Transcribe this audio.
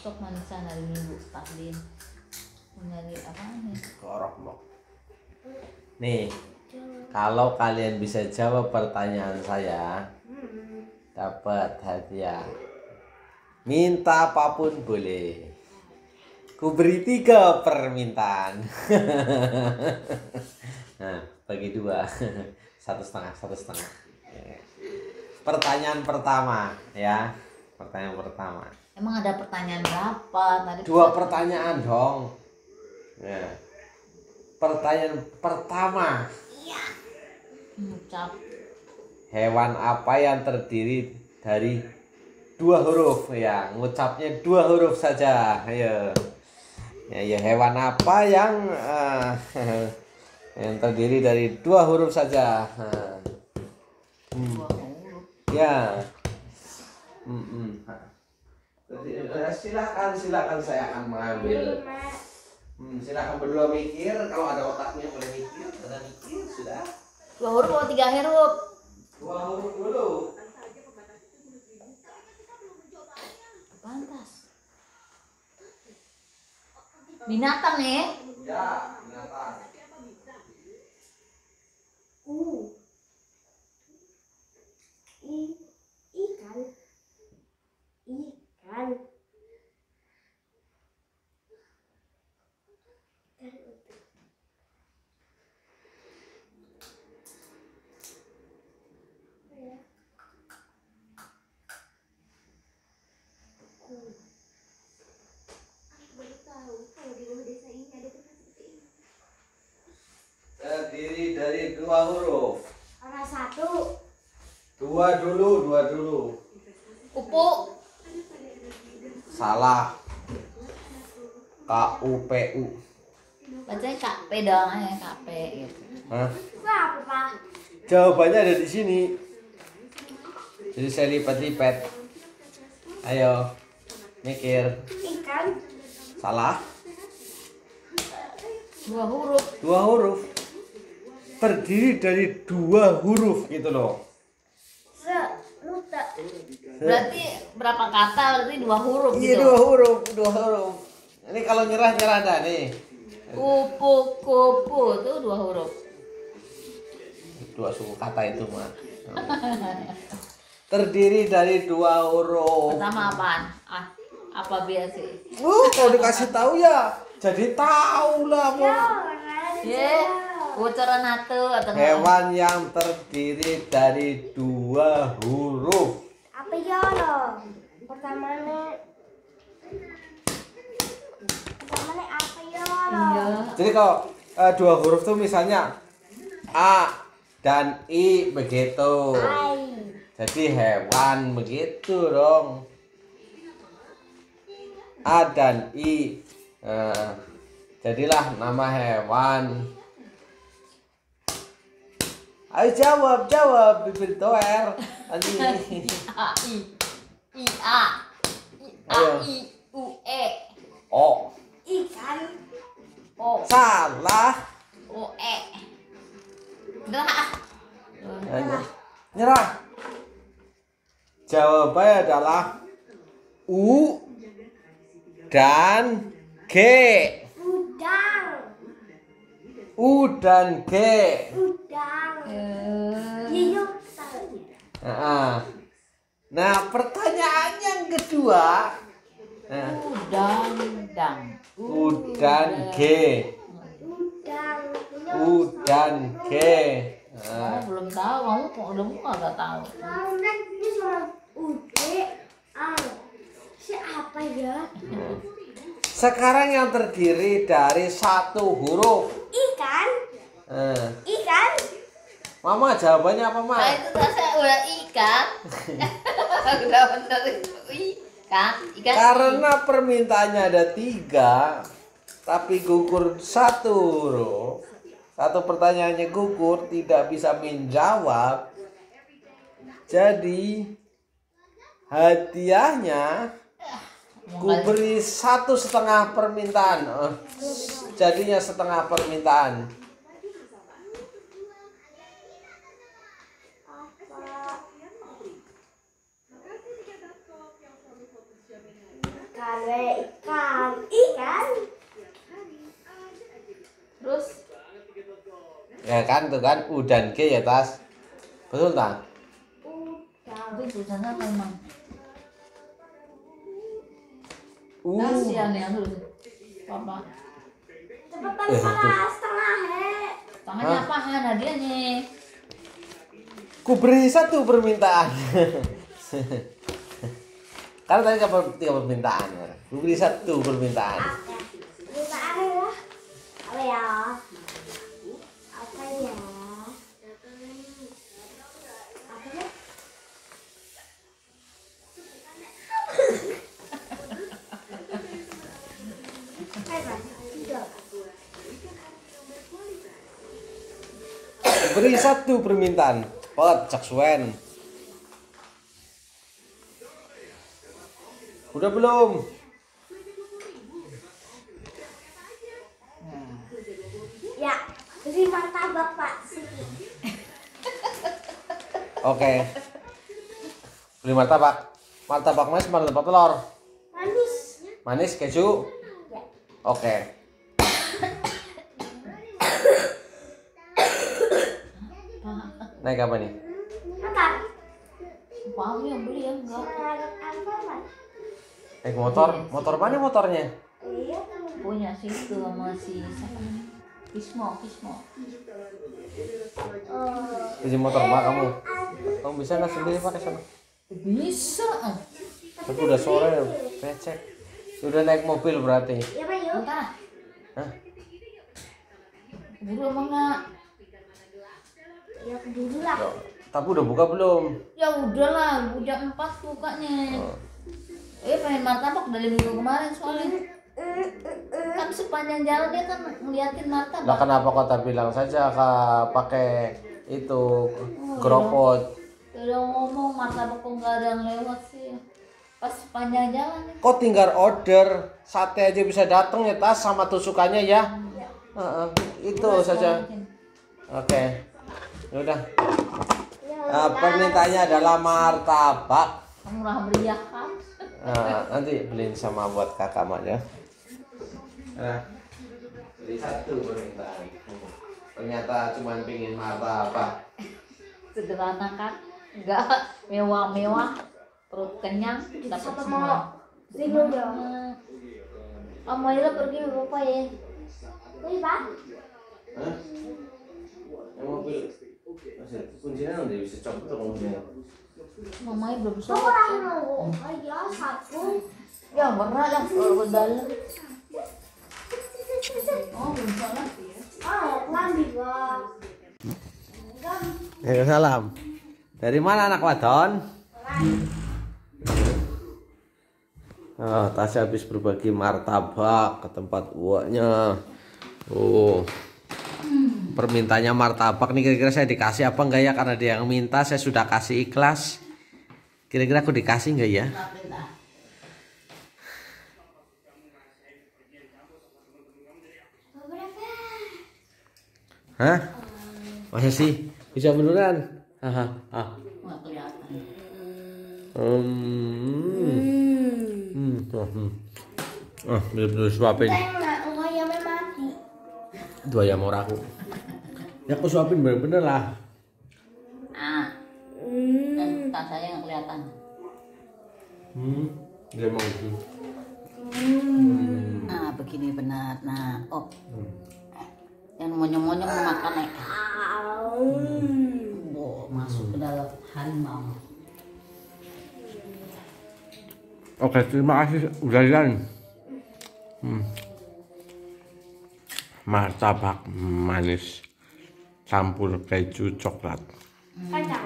besok manisan hari Minggu tahlil. Mengalir apa nih? Korok mok. Nih, kalau kalian bisa jawab pertanyaan saya, dapat hadiah. Minta apapun boleh. Ku beri 3 permintaan. Nah, bagi 2. 1,5. Pertanyaan pertama ya. Pertanyaan pertama. Emang ada pertanyaan berapa? Tadi 2 pertanyaan dong. Nah, pertanyaan pertama. Ngucap. Hewan apa yang terdiri dari 2 huruf ya? Ngucapnya 2 huruf saja. Ayo. Ya, hewan apa yang yang terdiri dari 2 huruf saja? Ya. Silakan saya akan mengambil. Silakan berdua mikir, kalau ada otaknya boleh mikir, ada mikir sudah. 2 huruf atau 3 huruf? 2 huruf dulu. Pantas. Binatang ya? Ya, binatang. Ikan. Terdiri dari 2 huruf. Orang 1. 2 dulu. Kupu. Salah. KUPU. Bacanya KP dong ya, KP gitu. Hah? Apa, Pak? Jawabannya ada di sini. Jadi saya lipat-lipat. Ayo, mikir. Ikan. Salah. 2 huruf. 2 huruf. Terdiri dari 2 huruf gitu loh. Seluta. Berarti berapa kata? Berarti 2 huruf Iya, gitu. 2 huruf. Ini kalau nyerah dah nih. Kupu tuh 2 huruf. 2 suku kata itu mah. Terdiri dari 2 huruf. Pertama apaan? Apa biasa? Kalau dikasih tahu ya jadi tahu lah. Ye, bocoran atuh atau Hewan yang terdiri dari 2 huruf. Apa ya lo? Pertamanya apa ya lo? Iya. Jadi kalau 2 huruf tuh misalnya A dan I begitu. Jadi hewan begitu dong. A dan I. Jadilah nama hewan. Ayo jawab bibir toer. I A I U E O. Ikan. O Salah. O E. Dah. Nyerah. Jawabannya adalah U dan G. Udang. U dan G. Udang. Iya. Nah, pertanyaan yang kedua. Udang. U dan G. Udang. U dan G. Kamu belum tahu, kamu nggak tahu. Kemudian ini soal siapa ya? Sekarang yang terdiri dari 1 huruf. Ikan. Ikan. Mama jawabannya apa, Ma? Nah, itu saya udah ikan. Udah bener itu ikan. Karena permintaannya ada 3, tapi gugur 1 huruf. 1 pertanyaannya gugur, tidak bisa menjawab. Jadi hadiahnya ku beri 1,5 permintaan. Jadinya setengah permintaan. Ikan. Terus Ya kan tuh kan U dan G ya Tas. Betul tak? itu tulisannya apa emang? U. Kasihan ya lu. Papa. Cepetan salah setengah Tangannya apaan hadiahnya? Ku beri 1 permintaan. Karena tadi 3 permintaan. Ku beri 1 permintaan. Apa ya? Apa ya? Apa ya? Beri 1 permintaan. Pot cak suwen. Udah belum? Ya, beri martabak Pak Siti. Oke. Beli martabak. Martabak manis, martabak telur. Manis. Manis keju. Ya. Oke. Naik apa nih? Makan. Papa yang beli ya enggak? Apa Mas? Naik motor. Motor mana motornya? Iya. Punya sih itu sama si siapa namanya? Kismo. Izin motor mbak kamu. Kamu bisa nggak sendiri pakai sana? Bisa. Tapi udah sore, becek. Sudah naik mobil berarti. Ya Pak yuk. Bentar. Hah? Buru apa enggak? Ya dulu lah. Tapi udah buka belum? Ya udahlah, jam 4 bukanya. Pengen martabak dari minggu kemarin soalnya. Kan sepanjang jalan dia kan ngeliatin Lah martabak. kenapa kota bilang saja kak pakai itu geropot? Udah ngomong martabak kok nggak ada yang lewat sih. Pas sepanjang jalan nih. Kok tinggal order sate aja bisa datang ya Tas sama tusukannya ya? Itu saja. Oke. Udah. Permintaannya adalah martabak. Murah meriah kan? Nanti beliin sama buat kakak mak ya. Beli 1 permintaan. Ternyata cuma pingin martabak. Sederhana kan? Enggak mewah-mewah. Perut kenyang, dapat semua. Bingung dong. Kamu aja pergi bapak ya. Wih Pak. Hah? Yang mobil masih kuncinya udah bisa copot tuh kuncinya. Mamanya belum Kok sholat. orang nunggu? Ayo satu. Ya berat lah kalau ke dalam. Oh belum sholat ya. Lambi Pak. Ya salam. Dari mana anak wadon? Tasya habis berbagi martabak ke tempat uaknya. Permintanya martabak nih, kira-kira saya dikasih apa enggak ya? Karena dia yang minta, saya sudah kasih ikhlas. Kira-kira aku dikasih enggak ya? Hah? Masa sih? Bisa beneran? Nggak kelihatan. Bener-bener suapin. Ayamnya mati. Itu ayam oraku. Ya aku suapin bener-bener lah. Dan tak saya nggak kelihatan. Dia mau gitu. Begini benar. Nah, yang monyong-monyong makan nih. Masuk ke dalam harimau. Oke, terima kasih udah jalan. Martabak manis campur keju coklat. Kacang.